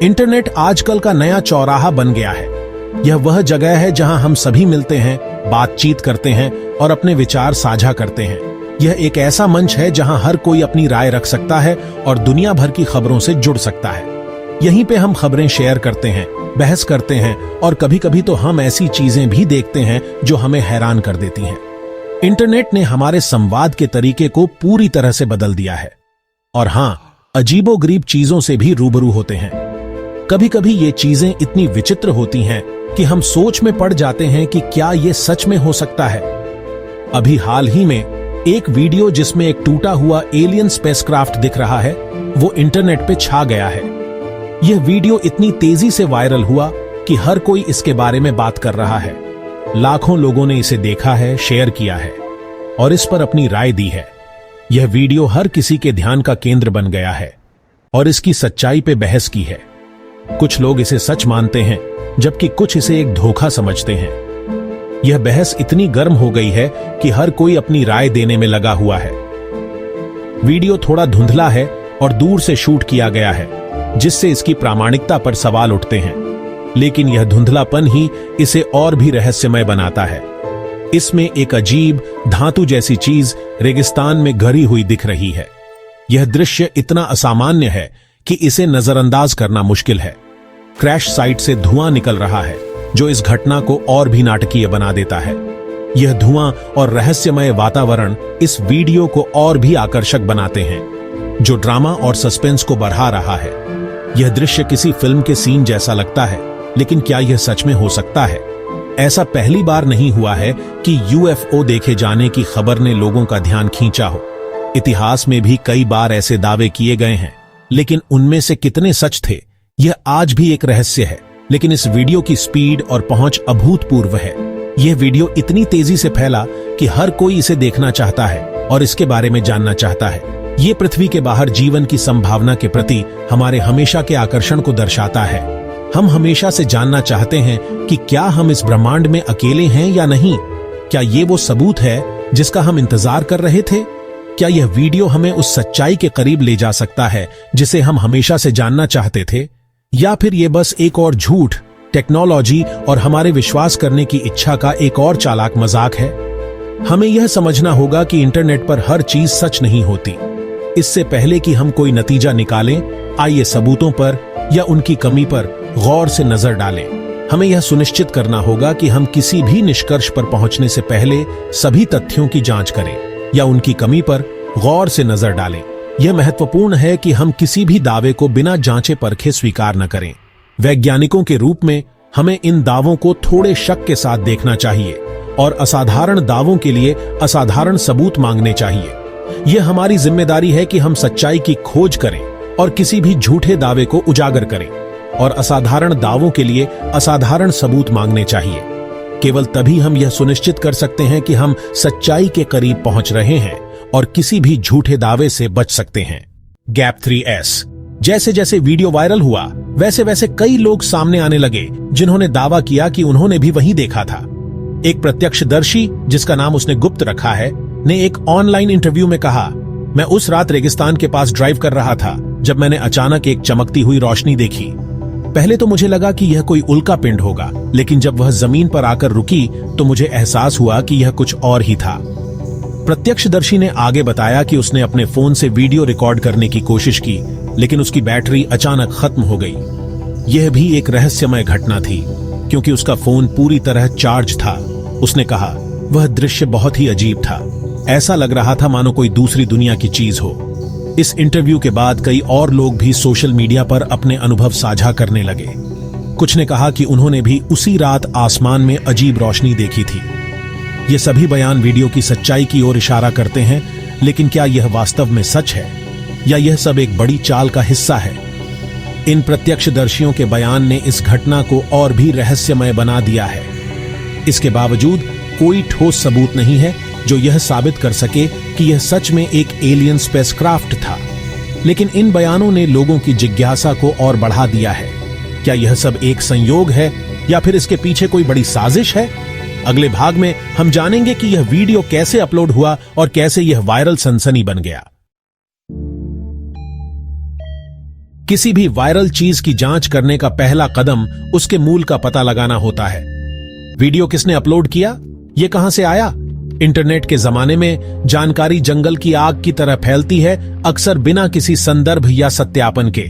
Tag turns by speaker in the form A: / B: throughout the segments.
A: Internet आजकल का नया चौराहा बन गया है। यह वह जगह है जहां हम सभी मिलते हैं, बातचीत करते हैं और अपने विचार साझा करते हैं। यह एक ऐसा मंच है जहां हर कोई अपनी राय रख सकता है और दुनिया भर की खबरों से जुड़ सकता है। यहीं पे हम खबरें शेयर करते हैं, बहस करते हैं और कभी-कभी तो हम ऐसी चीजें भी देखते हैं जो हमें हैरान कर देती हैं। इंटरनेट ने हमारे संवाद के तरीके को पूरी तरह से बदल दिया है। और हां, अजीबोगरीब चीजों से भी रूबरू होते हैं। कभी-कभी ये चीजें इतनी विचित्र होती हैं कि हम सोच में पड़ जाते हैं कि क्या ये सच में हो सकता है। अभी हाल ही में एक वीडियो जिसमें एक टूटा हुआ एलियन स्पेसक्राफ्ट दिख रहा है, वो इंटरनेट पे छा गया है। यह वीडियो इतनी तेजी से वायरल हुआ कि हर कोई इसके बारे में बात कर रहा है। लाखों लोगों ने इसे देखा है, शेयर किया है और इस पर अपनी राय दी है। यह वीडियो हर किसी के ध्यान का केंद्र बन गया है और इसकी सच्चाई पे बहस की है। कुछ लोग इसे सच मानते हैं जबकि कुछ इसे एक धोखा समझते हैं। यह बहस इतनी गर्म हो गई है कि हर कोई अपनी राय देने में लगा हुआ है। वीडियो थोड़ा धुंधला है और दूर से शूट किया गया है, जिससे इसकी प्रामाणिकता पर सवाल उठते हैं। लेकिन यह धुंधलापन ही इसे और भी रहस्यमय बनाता है। इसमें एक अजीब धातु जैसी चीज रेगिस्तान में घरी हुई दिख रही है। यह दृश्य इतना असामान्य है कि इसे नजरअंदाज करना मुश्किल है। क्रैश साइट से धुआं निकल रहा है, जो इस घटना को और भी नाटकीय बना देता है। यह धुआं और रहस्यमय वातावरण इस वीडियो को और भी आकर्षक बनाते हैं, जो ड्रामा और सस्पेंस को बढ़ा रहा है। यह दृश्य किसी फिल्म के सीन जैसा लगता है, लेकिन क्या यह सच में हो सकता है? ऐसा पहली बार नहीं हुआ है कि यूएफओ देखे जाने की खबर ने लोगों का ध्यान खींचा हो। इतिहास में भी कई बार ऐसे दावे किए गए हैं, लेकिन उनमें से कितने सच थे, यह आज भी एक रहस्य है। लेकिन इस वीडियो की स्पीड और पहुंच अभूतपूर्व है। यह वीडियो इतनी तेजी से फैला कि हर कोई इसे देखना चाहता है और इसके बारे में जानना चाहता है। ये पृथ्वी के बाहर जीवन की संभावना के प्रति हमारे हमेशा के आकर्षण को दर्शाता है। हम हमेशा से जानना चाहते हैं कि क्या हम इस ब्रह्मांड में अकेले हैं या नहीं। क्या ये वो सबूत है जिसका हम इंतजार कर रहे थे? क्या यह वीडियो हमें उस सच्चाई के करीब ले जा सकता है जिसे हम हमेशा से जानना चाहते थे? या फिर यह बस एक और झूठ, टेक्नोलॉजी और हमारे विश्वास करने की इच्छा का एक और चालाक मजाक है? हमें यह समझना होगा कि इंटरनेट पर हर चीज सच नहीं होती। इससे पहले कि हम कोई नतीजा निकालें, आइए सबूतों पर या उनकी कमी पर गौर से नजर डालें। हमें यह सुनिश्चित करना होगा कि हम किसी भी निष्कर्ष पर पहुंचने से पहले सभी तथ्यों की जांच करें या उनकी कमी पर गौर से नजर डालें। यह महत्वपूर्ण है कि हम किसी भी दावे को बिना जांचे परखे स्वीकार न करें। वैज्ञानिकों के रूप में हमें इन दावों को थोड़े शक के साथ देखना चाहिए और असाधारण दावों के लिए असाधारण सबूत मांगने चाहिए। यह हमारी जिम्मेदारी है कि हम सच्चाई की खोज करें और किसी भी झूठे दावे को उजागर करें, और असाधारण दावों के लिए असाधारण सबूत मांगने चाहिए। केवल तभी हम यह सुनिश्चित कर सकते हैं कि हम सच्चाई के करीब पहुंच रहे हैं और किसी भी झूठे दावे से बच सकते हैं। Gap 3S। जैसे जैसे वीडियो वायरल हुआ, वैसे वैसे कई लोग सामने आने लगे जिन्होंने दावा किया कि उन्होंने भी वहीं देखा था। एक प्रत्यक्षदर्शी, जिसका नाम उसने गुप्त रखा है, ने एक ऑनलाइन इंटरव्यू में कहा, मैं उस रात रेगिस्तान के पास ड्राइव कर रहा था जब मैंने अचानक एक चमकती हुई रोशनी देखी। पहले तो मुझे लगा कि यह कोई उल्का पिंड होगा, लेकिन जब वह जमीन पर आकर रुकी तो मुझे एहसास हुआ कि यह कुछ और ही था। प्रत्यक्षदर्शी ने आगे बताया कि उसने अपने फोन से वीडियो रिकॉर्ड करने की कोशिश की, लेकिन उसकी बैटरी अचानक खत्म हो गई। यह भी एक रहस्यमय घटना थी, क्योंकि उसका फोन पूरी तरह चार्ज था। उसने कहा, वह दृश्य बहुत ही अजीब था। ऐसा लग रहा था मानो कोई दूसरी दुनिया की चीज हो। इस इंटरव्यू के बाद कई और लोग भी सोशल मीडिया पर अपने अनुभव साझा करने लगे। कुछ ने कहा कि उन्होंने भी उसी रात आसमान में अजीब रोशनी देखी थी। ये सभी बयान वीडियो की सच्चाई की ओर इशारा करते हैं, लेकिन क्या यह वास्तव में सच है या यह सब एक बड़ी चाल का हिस्सा है? इन प्रत्यक्षदर्शियों के बयान ने इस घटना को और भी रहस्यमय बना दिया है। इसके बावजूद कोई ठोस सबूत नहीं है जो यह साबित कर सके कि यह सच में एक एलियन स्पेसक्राफ्ट था। लेकिन इन बयानों ने लोगों की जिज्ञासा को और बढ़ा दिया है। क्या यह सब एक संयोग है या फिर इसके पीछे कोई बड़ी साजिश है? अगले भाग में हम जानेंगे कि यह वीडियो कैसे अपलोड हुआ और कैसे यह वायरल सनसनी बन गया। किसी भी वायरल चीज की जांच करने का पहला कदम उसके मूल का पता लगाना होता है। वीडियो किसने अपलोड किया, ये कहां से आया? इंटरनेट के जमाने में जानकारी जंगल की आग की तरह फैलती है, अक्सर बिना किसी संदर्भ या सत्यापन के।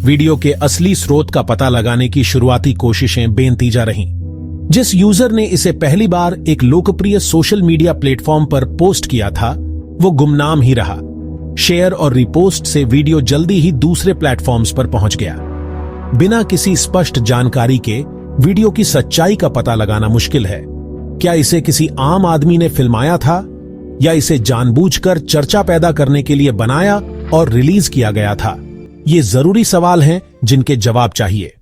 A: वीडियो के असली स्रोत का पता लगाने की शुरुआती कोशिशें बेनतीजा रहीं। जिस यूजर ने इसे पहली बार एक लोकप्रिय सोशल मीडिया प्लेटफॉर्म पर पोस्ट किया था, वो गुमनाम ही रहा। शेयर और रिपोस्ट से वीडियो जल्दी ही दूसरे प्लेटफॉर्म्स पर पहुंच गया। बिना किसी स्पष्ट जानकारी के वीडियो की सच्चाई का पता लगाना मुश्किल है। क्या इसे किसी आम आदमी ने फिल्माया था, या इसे जानबूझकर चर्चा पैदा करने के लिए बनाया और रिलीज किया गया था? ये जरूरी सवाल हैं जिनके जवाब चाहिए।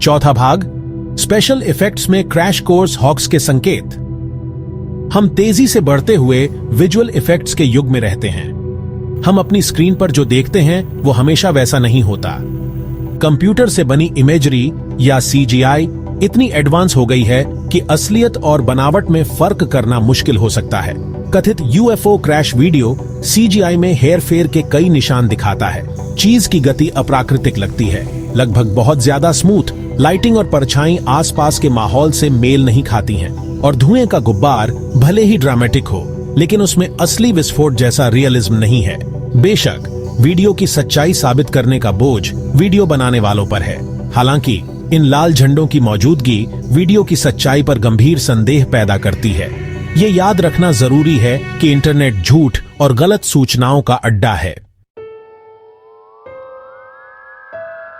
A: चौथा भाग, स्पेशल इफेक्ट्स में क्रैश कोर्स हॉक्स के संकेत। हम तेजी से बढ़ते हुए विजुअल इफेक्ट्स के युग में रहते हैं। हम अपनी स्क्रीन पर जो देखते हैं वो हमेशा वैसा नहीं होता। कंप्यूटर से बनी इमेजरी या सीजीआई इतनी एडवांस हो गई है कि असलियत और बनावट में फर्क करना मुश्किल हो सकता है। कथित यूएफओ क्रैश वीडियो सीजीआई में हेरफेर के कई निशान दिखाता है। चीज की गति अप्राकृतिक लगती है, लगभग बहुत ज्यादा स्मूथ। लाइटिंग और परछाई आसपास के माहौल से मेल नहीं खाती हैं, और धुएं का गुब्बार भले ही ड्रामेटिक हो, लेकिन उसमें असली विस्फोट जैसा रियलिज्म नहीं है। बेशक वीडियो की सच्चाई साबित करने का बोझ वीडियो बनाने वालों पर है। हालांकि इन लाल झंडों की मौजूदगी वीडियो की सच्चाई पर गंभीर संदेह पैदा करती है। ये याद रखना जरूरी है कि इंटरनेट झूठ और गलत सूचनाओं का अड्डा है।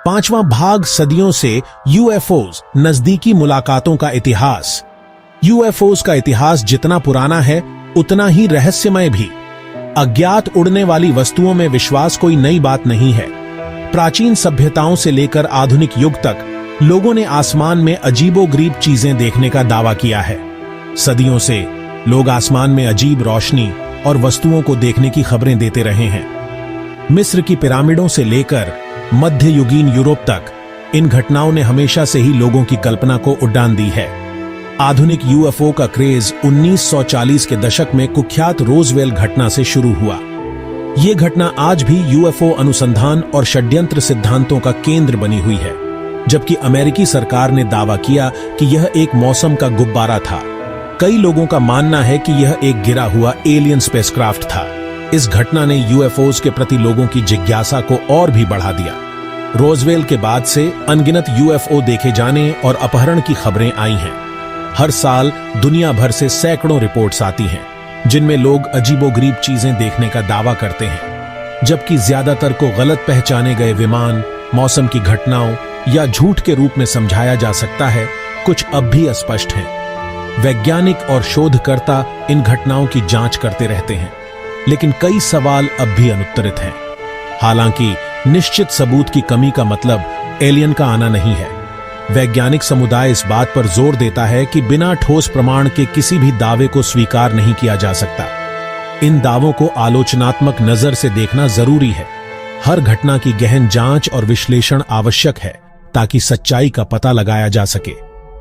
A: पांचवां भाग, सदियों से यूएफओज नजदीकी मुलाकातों का इतिहास। यूएफओज का इतिहास जितना पुराना है उतना ही रहस्यमय भी। अज्ञात उड़ने वाली वस्तुओं में विश्वास कोई नई बात नहीं है। प्राचीन सभ्यताओं से लेकर आधुनिक युग तक लोगों ने आसमान में अजीबोगरीब चीजें देखने का दावा किया है। सदियों से लोग आसमान में अजीब रोशनी और वस्तुओं को देखने की खबरें देते रहे हैं। मिस्र की पिरामिडों से लेकर मध्ययुगीन यूरोप तक इन घटनाओं ने हमेशा से ही लोगों की कल्पना को उड़ान दी है। आधुनिक यूएफओ का क्रेज 1940 के दशक में कुख्यात रोजवेल घटना से शुरू हुआ। यह घटना आज भी यूएफओ अनुसंधान और षड्यंत्र सिद्धांतों का केंद्र बनी हुई है, जबकि अमेरिकी सरकार ने दावा किया कि यह एक मौसम का गुब्बारा था। कई लोगों का मानना है कि यह एक गिरा हुआ एलियन स्पेसक्राफ्ट था। इस घटना ने यूएफओज के प्रति लोगों की जिज्ञासा को और भी बढ़ा दिया। रोजवेल के बाद से अनगिनत यूएफओ देखे जाने और अपहरण की खबरें आई हैं। हर साल दुनिया भर से सैकड़ों रिपोर्ट्स आती हैं, जिनमें लोग अजीबोगरीब चीजें देखने का दावा करते हैं, जबकि ज्यादातर को गलत पहचाने गए विमान, मौसम की घटनाओं या झूठ के रूप में समझाया जा सकता है। कुछ अब भी अस्पष्ट हैं। वैज्ञानिक और शोधकर्ता इन घटनाओं की जांच करते रहते हैं, लेकिन कई सवाल अब भी अनुत्तरित हैं। हालांकि निश्चित सबूत की कमी का मतलब एलियन का आना नहीं है। वैज्ञानिक समुदाय इस बात पर जोर देता है कि बिना ठोस प्रमाण के किसी भी दावे को स्वीकार नहीं किया जा सकता। इन दावों को आलोचनात्मक नजर से देखना जरूरी है। हर घटना की गहन जांच और विश्लेषण आवश्यक है ताकि सच्चाई का पता लगाया जा सके।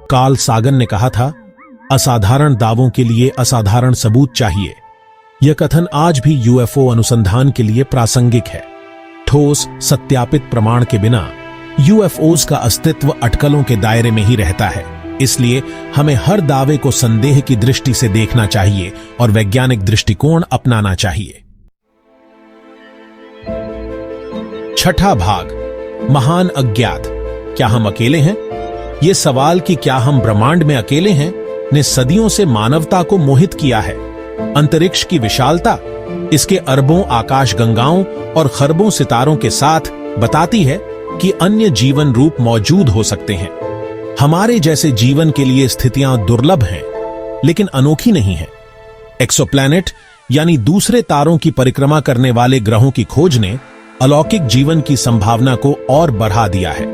A: कार्ल सागन ने कहा था, असाधारण दावों के लिए असाधारण सबूत चाहिए। यह कथन आज भी यूएफओ अनुसंधान के लिए प्रासंगिक है। ठोस सत्यापित प्रमाण के बिना यूएफओज का अस्तित्व अटकलों के दायरे में ही रहता है। इसलिए हमें हर दावे को संदेह की दृष्टि से देखना चाहिए और वैज्ञानिक दृष्टिकोण अपनाना चाहिए। छठा भाग, महान अज्ञात। क्या हम अकेले हैं? यह सवाल कि क्या हम ब्रह्मांड में अकेले हैं ने सदियों से मानवता को मोहित किया है। अंतरिक्ष की विशालता इसके अरबों आकाशगंगाओं और खरबों सितारों के साथ बताती है कि अन्य जीवन रूप मौजूद हो सकते हैं। हमारे जैसे जीवन के लिए स्थितियां दुर्लभ हैं, लेकिन अनोखी नहीं हैं। एक्सोप्लैनेट यानी दूसरे तारों की परिक्रमा करने वाले ग्रहों की खोज ने अलौकिक जीवन की संभावना को और बढ़ा दिया है।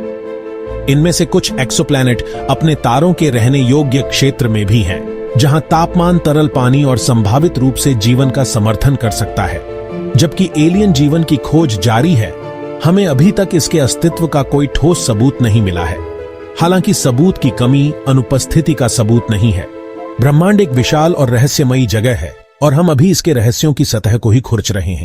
A: इनमें से कुछ एक्सोप्लैनेट अपने तारों के रहने योग्य क्षेत्र में भी हैं, जहां तापमान, तरल पानी और संभावित रूप से जीवन का समर्थन कर सकता है। जबकि एलियन जीवन की खोज जारी है, हमें अभी तक इसके अस्तित्व का कोई ठोस सबूत नहीं मिला है। हालांकि सबूत की कमी अनुपस्थिति का सबूत नहीं है। ब्रह्मांड एक विशाल और रहस्यमयी जगह है और हम अभी इसके रहस्यों की सतह को ही खुरच रहे हैं।